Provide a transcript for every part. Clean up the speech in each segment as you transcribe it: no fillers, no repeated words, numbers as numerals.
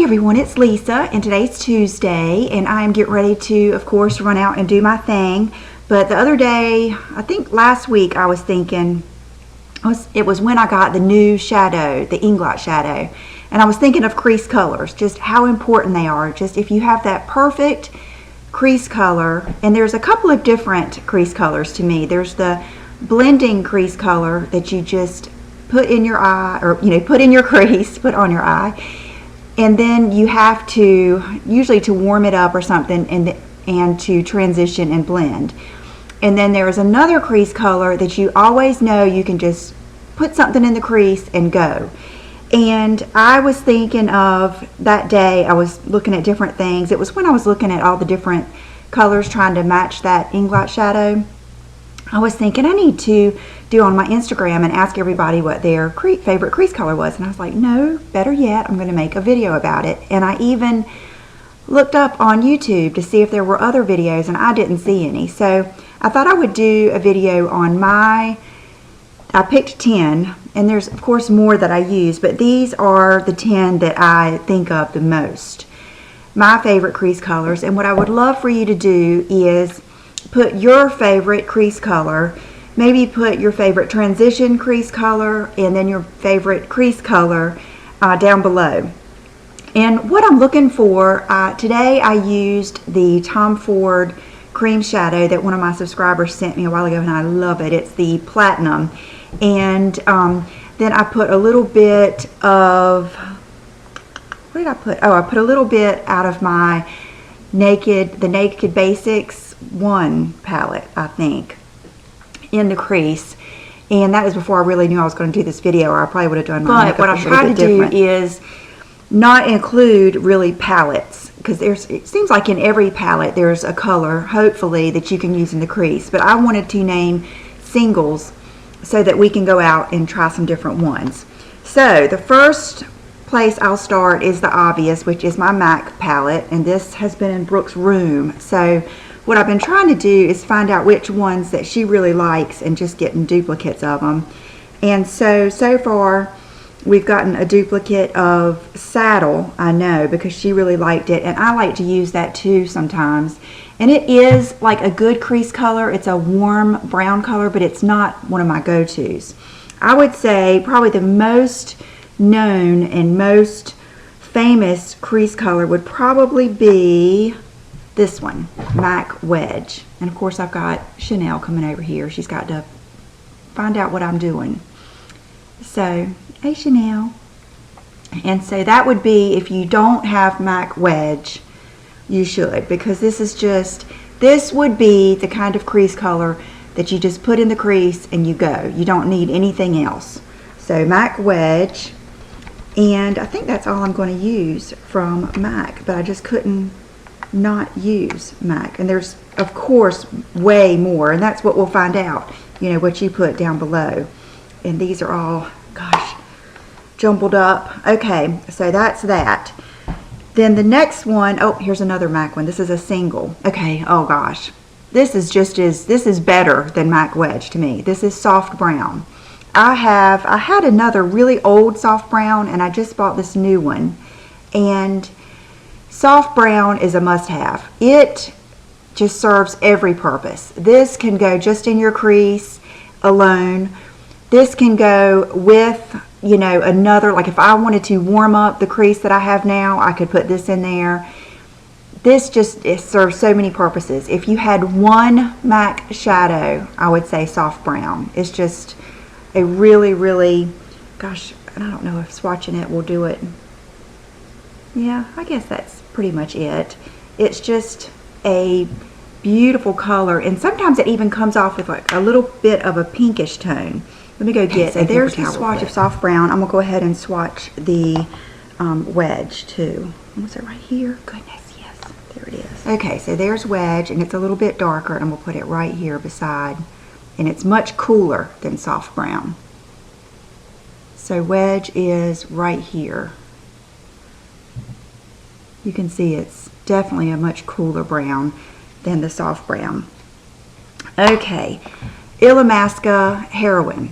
everyone, it's Lisa, and today's Tuesday, and I'm getting ready to, of course, run out and do my thing. But the other day, I think last week, I was thinking, it was when I got the new shadow, the Inglot shadow, and I was thinking of crease colors, just how important they are. Just if you have that perfect crease color, and there's a couple of different crease colors to me. There's the blending crease color that you just put in your eye, or put in your crease, put on your eye. And then you have to, usually to warm it up or something, and to transition and blend. And then there's another crease color that you always know you can just put something in the crease and go. And I was thinking of that day, I was looking at different things. It was when I was looking at all the different colors trying to match that Inglot shadow. I was thinking I need to do on my Instagram and ask everybody what their favorite crease color was. And I was like, no, better yet, I'm going to make a video about it. And I even looked up on YouTube to see if there were other videos, and I didn't see any. So I thought I would do a video on I picked 10, and there's of course more that I use, but these are the 10 that I think of the most. My favorite crease colors. And what I would love for you to do is put your favorite crease color, maybe put your favorite transition crease color and then your favorite crease color down below. And what I'm looking for, today I used the Tom Ford cream shadow that one of my subscribers sent me a while ago, and I love it. It's the platinum. And then I put a little bit of, what did I put? Oh, I put a little bit out of my the Naked Basics 1 palette, I think, in the crease. And that was before I really knew I was going to do this video, or I probably would have done my makeup a little bit different. But what I'm trying to do is not include really palettes, because it seems like in every palette there's a color, hopefully, that you can use in the crease. But I wanted to name singles so that we can go out and try some different ones. So the first place I'll start is the obvious, which is my MAC palette, and this has been in Brooke's room. So what I've been trying to do is find out which ones that she really likes and just getting duplicates of them. And so far we've gotten a duplicate of Saddle, I know, because she really liked it, and I like to use that too sometimes. And it is like a good crease color. It's a warm brown color, but it's not one of my go-tos. I would say probably the most known and most famous crease color would probably be this one, MAC Wedge. And of course I've got Chanel coming over here. She's got to find out what I'm doing. So, hey Chanel. And so that would be, if you don't have MAC Wedge, you should, because this would be the kind of crease color that you just put in the crease and you go. You don't need anything else. So MAC Wedge, and I think that's all I'm going to use from MAC, but I just couldn't not use MAC. And there's of course way more, and that's what we'll find out, what you put down below. And these are all, gosh, jumbled up. Okay, so that's that. Then the next one, oh, here's another MAC one. This is a single. Okay, oh gosh. This is better than MAC Wedge to me. This is soft brown. I had another really old soft brown, and I just bought this new one. And soft brown is a must-have. It just serves every purpose. This can go just in your crease alone. This can go with, another, like if I wanted to warm up the crease that I have now, I could put this in there. It serves so many purposes. If you had one MAC shadow, I would say soft brown. It's just a really, really, gosh, I don't know if swatching it will do it. Yeah, I guess that's pretty much it. It's just a beautiful color, and sometimes it even comes off with like a little bit of a pinkish tone. Let me go get it. There's the swatch of soft brown. I'm going to go ahead and swatch the Wedge too. Was it right here? Goodness, yes. There it is. Okay, so there's Wedge, and it's a little bit darker, and I'm going to put it right here beside. And it's much cooler than soft brown. So Wedge is right here. You can see it's definitely a much cooler brown than the soft brown. Okay, Illamasque Herroine.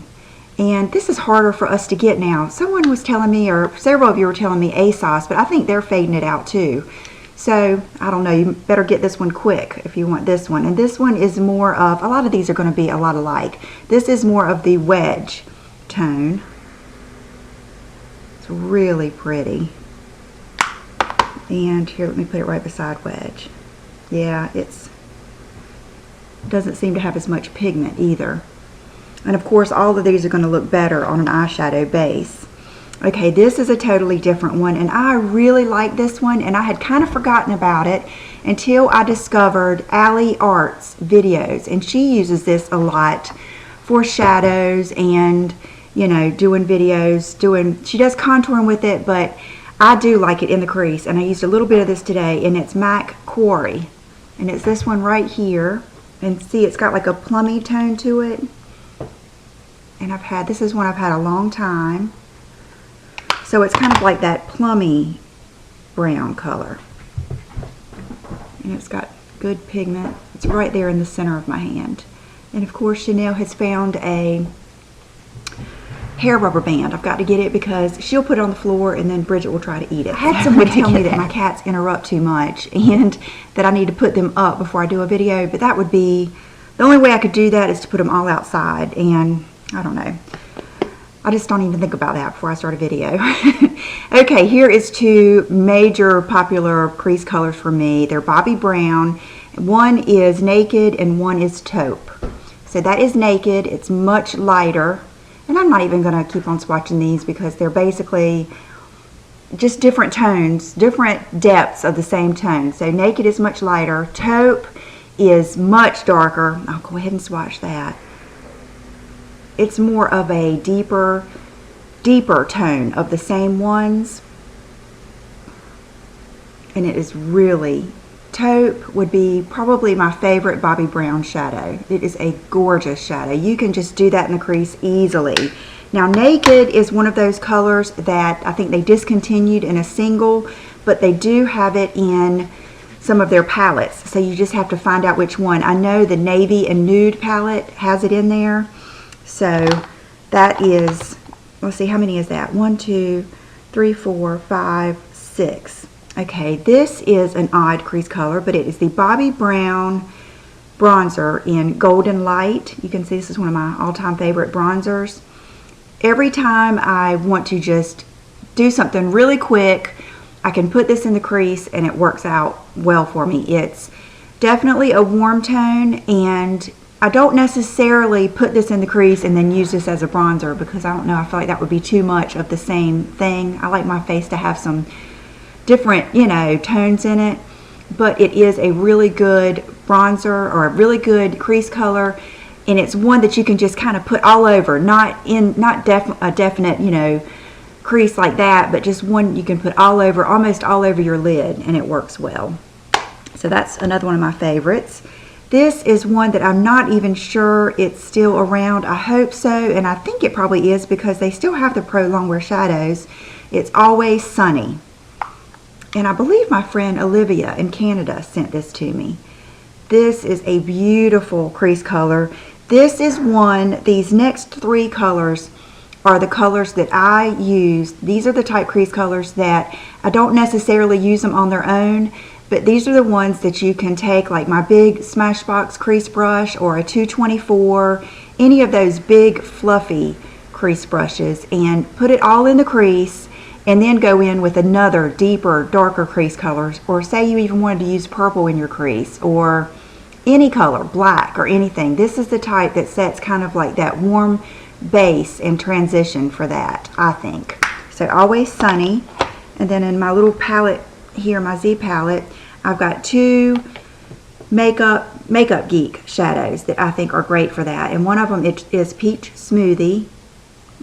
And this is harder for us to get now. Someone was telling me, or several of you were telling me ASOS, but I think they're fading it out too. So, I don't know, you better get this one quick if you want this one. And this one is more of, a lot of these are going to be a lot alike. This is more of the Wedge tone. It's really pretty. And here, let me put it right beside Wedge. Yeah, it doesn't seem to have as much pigment either. And of course, all of these are going to look better on an eyeshadow base. Okay, this is a totally different one, and I really like this one, and I had kind of forgotten about it until I discovered Allie Art's videos, and she uses this a lot for shadows and, you know, doing videos, she does contouring with it, but I do like it in the crease, and I used a little bit of this today, and it's MAC Quarry, and it's this one right here, and see, it's got like a plummy tone to it, and this is one I've had a long time. So it's kind of like that plummy brown color. And it's got good pigment. It's right there in the center of my hand. And of course, Chanel has found a hair rubber band. I've got to get it because she'll put it on the floor and then Bridget will try to eat it. I had someone tell me that my cats interrupt too much and that I need to put them up before I do a video, but that would be, the only way I could do that is to put them all outside, and I don't know. I just don't even think about that before I start a video. Okay, here is two major popular crease colors for me. They're Bobbi Brown. One is Naked and one is Taupe. So that is Naked. It's much lighter. And I'm not even going to keep on swatching these because they're basically just different tones, different depths of the same tone. So Naked is much lighter. Taupe is much darker. I'll go ahead and swatch that. It's more of a deeper tone of the same ones. And it is really, Taupe would be probably my favorite Bobbi Brown shadow. It is a gorgeous shadow. You can just do that in the crease easily. Now Naked is one of those colors that I think they discontinued in a single, but they do have it in some of their palettes. So you just have to find out which one. I know the Navy and Nude palette has it in there. So that is, let's see, how many is that? 1, 2, 3, 4, 5, 6. Okay, this is an odd crease color, but it is the Bobbi Brown bronzer in Golden Light. You can see this is one of my all-time favorite bronzers. Every time I want to just do something really quick, I can put this in the crease and it works out well for me. It's definitely a warm tone, and I don't necessarily put this in the crease and then use this as a bronzer because I don't know, I feel like that would be too much of the same thing. I like my face to have some different, you know, tones in it, but it is a really good bronzer or a really good crease color, and it's one that you can just kind of put all over, not a definite, you know, crease like that, but just one you can put all over, almost all over your lid, and it works well. So that's another one of my favorites. This is one that I'm not even sure it's still around. I hope so, and I think it probably is because they still have the Pro Longwear shadows. It's Always Sunny. And I believe my friend Olivia in Canada sent this to me. This is a beautiful crease color. This is one, these next three colors are the colors that I use. These are the type crease colors that I don't necessarily use them on their own, but these are the ones that you can take, like my big Smashbox crease brush or a 224, any of those big fluffy crease brushes, and put it all in the crease and then go in with another deeper, darker crease colors, or say you even wanted to use purple in your crease or any color, black or anything. This is the type that sets kind of like that warm base and transition for that, I think. So Always Sunny. And then in my little palette here, my Z palette, I've got two Makeup Geek shadows that I think are great for that. And one of them is Peach Smoothie.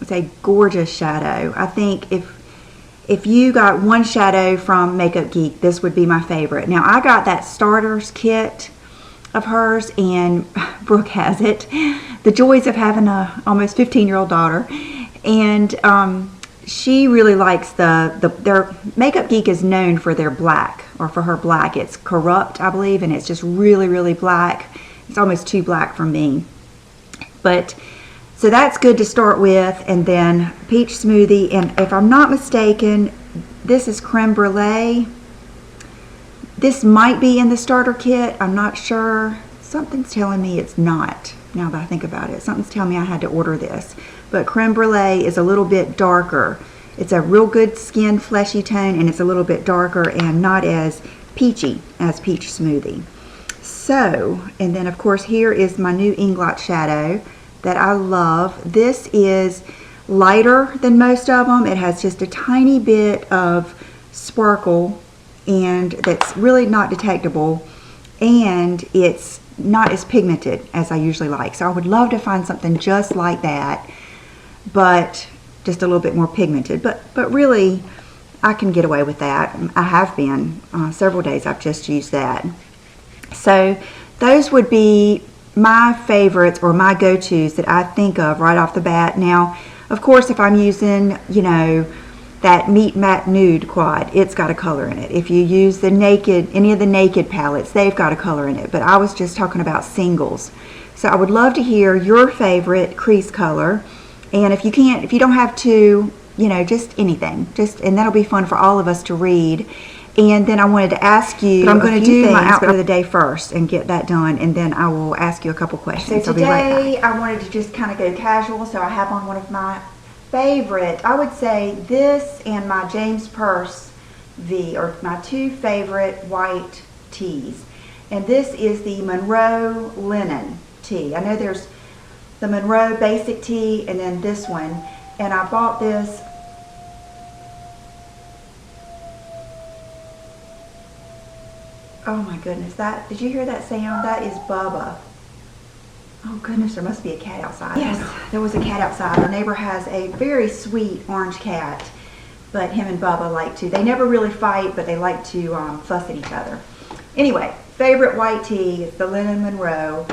It's a gorgeous shadow. I think if you got one shadow from Makeup Geek, this would be my favorite. Now I got that starters kit of hers, and Brooke has it. The joys of having a almost 15-year-old daughter. And she really likes their Makeup Geek is known for their black, or for her black. It's Corrupt, I believe, and it's just really, really black. It's almost too black for me. But So that's good to start with. And then peach smoothie, and if I'm not mistaken, this is creme brulee. This might be in the starter kit, I'm not sure. Something's telling me it's not, now that I think about it. Something's telling me I had to order this. But creme brulee is a little bit darker. It's a real good skin fleshy tone, and it's a little bit darker and not as peachy as peach smoothie. So, and then of course here is my new Inglot shadow that I love. This is lighter than most of them. It has just a tiny bit of sparkle, and that's really not detectable, and it's not as pigmented as I usually like. So I would love to find something just like that, but just a little bit more pigmented. But really, I can get away with that. I have been. Several days I've just used that. So those would be my favorites or my go-tos that I think of right off the bat. Now, of course, if I'm using, you know, that Meat Matte Nude quad, it's got a color in it. If you use the Naked, any of the Naked palettes, they've got a color in it. But I was just talking about singles. So I would love to hear your favorite crease color. And if you can't, if you don't have to, you know, just anything, and that'll be fun for all of us to read. And then I wanted to ask you, but I'm going to do my outfit of the day first and get that done, and then I will ask you a couple questions. So today I wanted to just kind of go casual, so I have on one of my favorite, I would say this and my James Purse V are my two favorite white tees. And this is the Monroe Linen tee. I know there's the Monroe Basic tee and then this one. And I bought this, oh my goodness, that, did you hear that sound? That is Bubba. Oh goodness, there must be a cat outside. Yes, there was a cat outside. Our neighbor has a very sweet orange cat, but him and Bubba like to, they never really fight, but they like to fuss at each other. Anyway, favorite white tee is the Linen Monroe.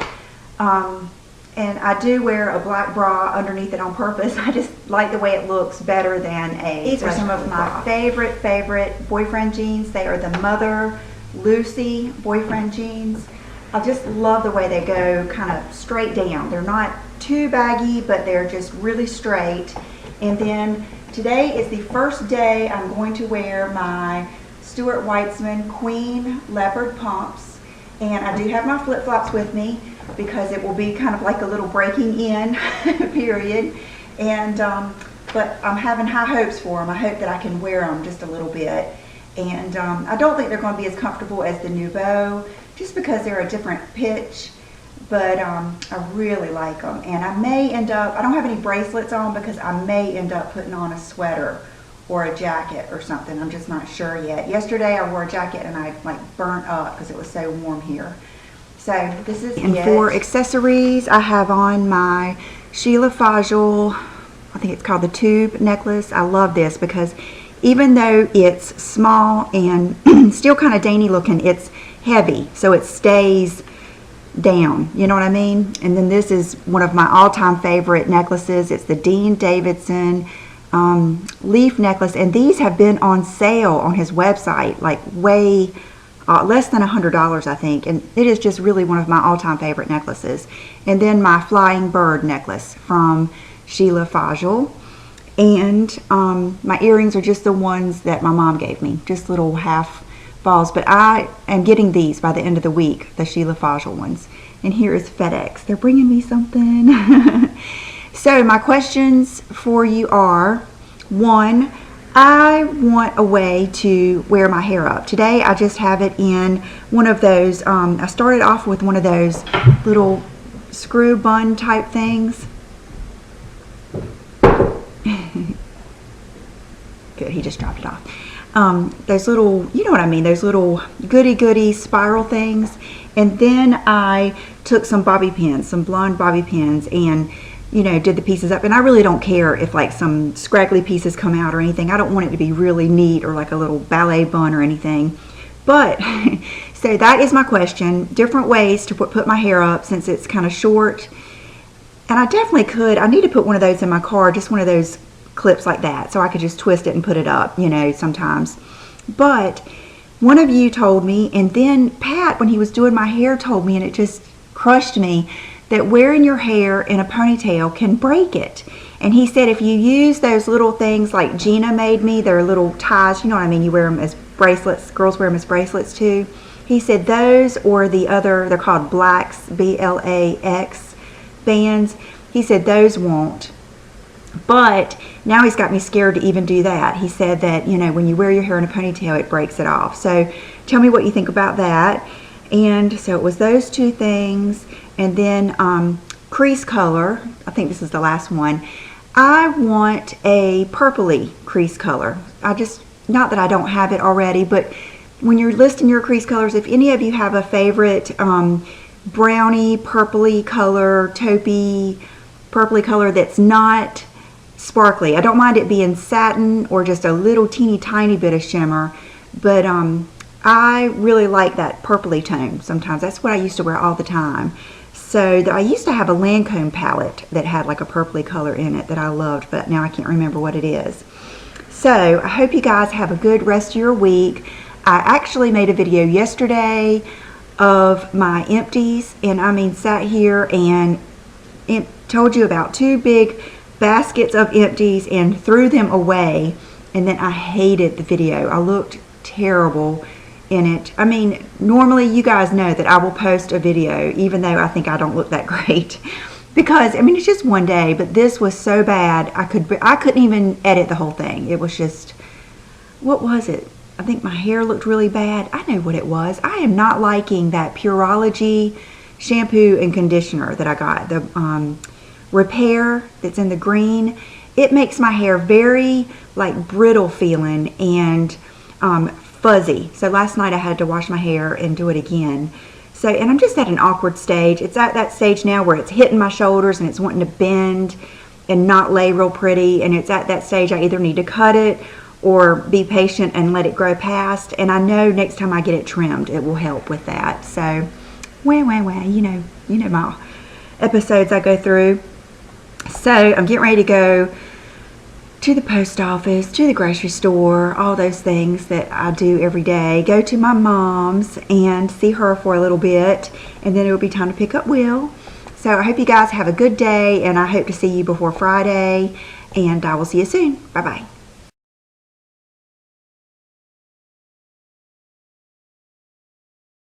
And I do wear a black bra underneath it on purpose. I just like the way it looks better than a. These are some of my favorite boyfriend jeans. They are the Mother Lucy boyfriend jeans. I just love the way they go kind of straight down. They're not too baggy, but they're just really straight. And then today is the first day I'm going to wear my Stuart Weitzman Queen leopard pumps. And I do have my flip-flops with me because it will be kind of like a little breaking in period. And but I'm having high hopes for them. I hope that I can wear them just a little bit. And I don't think they're going to be as comfortable as the Nouveau, just because they're a different pitch, but I really like them. And I may end up, I don't have any bracelets on because I may end up putting on a sweater or a jacket or something. I'm just not sure yet. Yesterday I wore a jacket and I like burnt up because it was so warm here. So this is it. For accessories, I have on my Sheila Fajl, I think it's called the Tube necklace. I love this because even though it's small and still kind of dainty looking, it's heavy, so it stays down, you know what I mean? And then this is one of my all-time favorite necklaces. It's the Dean Davidson leaf necklace, and these have been on sale on his website, like way less than $100, I think, and it is just really one of my all-time favorite necklaces. And then my Flying Bird necklace from Sheila Fajl. And my earrings are just the ones that my mom gave me, just little half balls. But I am getting these by the end of the week, the Sheila Fajl ones. And here is FedEx. They're bringing me something. So my questions for you are, one, I want a way to wear my hair up. Today I just have it in one of those, I started off with one of those little screw bun type things. Good, he just dropped it off. Those little, you know what I mean, those little goody spiral things. And then I took some bobby pins, some blonde bobby pins, and you know, did the pieces up. And I really don't care if like some scraggly pieces come out or anything. I don't want it to be really neat or like a little ballet bun or anything. But so that is my question, different ways to put my hair up since it's kind of short. And I definitely could, I need to put one of those in my car, just one of those clips like that, so I could just twist it and put it up, you know, sometimes. But one of you told me, and then Pat, when he was doing my hair, told me, and it just crushed me, that wearing your hair in a ponytail can break it. And he said if you use those little things like Gina made me, they're little ties, you know what I mean, you wear them as bracelets, girls wear them as bracelets too. He said those, or the other, they're called Blacks, B-L-A-X bands. He said those won't. But now he's got me scared to even do that. He said that, you know, when you wear your hair in a ponytail, it breaks it off. So tell me what you think about that. And so it was those two things. And then crease color. I think this is the last one. I want a purpley crease color. Not that I don't have it already, but when you're listing your crease colors, if any of you have a favorite brownie, purpley color, taupey, purpley color that's not sparkly. I don't mind it being satin or just a little teeny tiny bit of shimmer, but I really like that purpley tone sometimes. That's what I used to wear all the time. So I used to have a Lancome palette that had like a purpley color in it that I loved, but now I can't remember what it is. So I hope you guys have a good rest of your week. I actually made a video yesterday of my empties, and I mean sat here and told you about 2 big baskets of empties and threw them away, and then I hated the video. I looked terrible in it. I mean, normally you guys know that I will post a video even though I think I don't look that great, because I mean it's just one day, but this was so bad I couldn't even edit the whole thing. It was just, what was it? I think my hair looked really bad. I know what it was. I am not liking that Pureology shampoo and conditioner that I got. The Repair that's in the green. It makes my hair very like brittle feeling and fuzzy. So last night I had to wash my hair and do it again. So, and I'm just at an awkward stage. It's at that stage now where it's hitting my shoulders and it's wanting to bend and not lay real pretty. And it's at that stage I either need to cut it or be patient and let it grow past. And I know next time I get it trimmed, it will help with that. So, you know my episodes I go through. So I'm getting ready to go to the post office, to the grocery store, all those things that I do every day. Go to my mom's and see her for a little bit, and then it'll be time to pick up Will. So I hope you guys have a good day, and I hope to see you before Friday, and I will see you soon. Bye-bye.